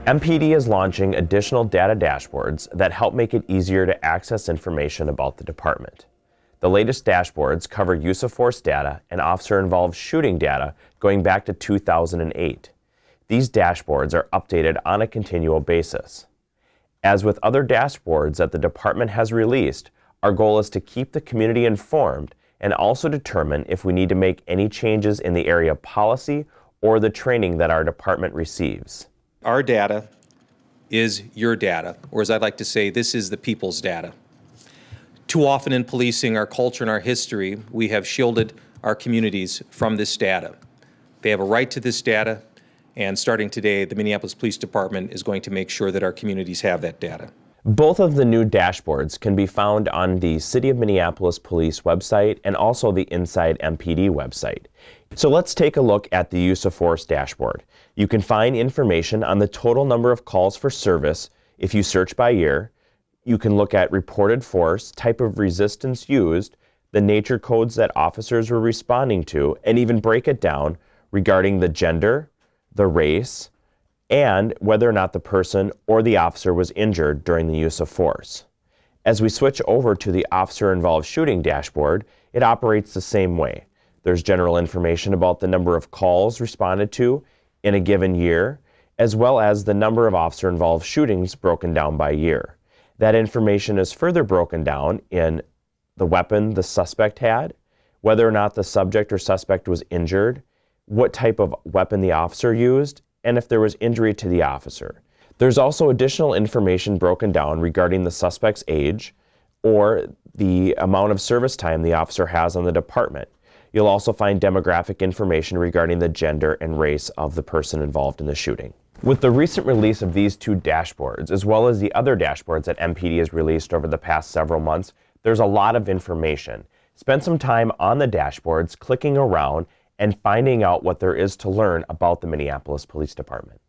MPD is launching additional data dashboards that help make it easier to access information about the department. The latest dashboards cover use of force data and officer-involved shooting data going back to 2008. These dashboards are updated on a continual basis. As with other dashboards that the department has released, our goal is to keep the community informed and also determine if we need to make any changes in the area of policy or the training that our department receives. Our data is your data, or as I'd like to say, this is the people's data. Too often in policing, our culture and our history, we have shielded our communities from this data. They have a right to this data, and starting today, the Minneapolis Police Department is going to make sure that our communities have that data. Both of the new dashboards can be found on the City of Minneapolis Police website and also the Inside MPD website. So let's take a look at the use of force dashboard. You can find information on the total number of calls for service if you search by year. You can look at reported force, type of resistance used, the nature codes that officers were responding to, and even break it down regarding the gender, the race, and whether or not the person or the officer was injured during the use of force. As we switch over to the officer-involved shooting dashboard, it operates the same way. There's general information about the number of calls responded to in a given year, as well as the number of officer-involved shootings broken down by year. That information is further broken down in the weapon the suspect had, whether or not the subject or suspect was injured, what type of weapon the officer used, and if there was injury to the officer. There's also additional information broken down regarding the suspect's age or the amount of service time the officer has on the department. You'll also find demographic information regarding the gender and race of the person involved in the shooting. With the recent release of these two dashboards, as well as the other dashboards that MPD has released over the past several months, there's a lot of information. Spend some time on the dashboards, clicking around, and finding out what there is to learn about the Minneapolis Police Department.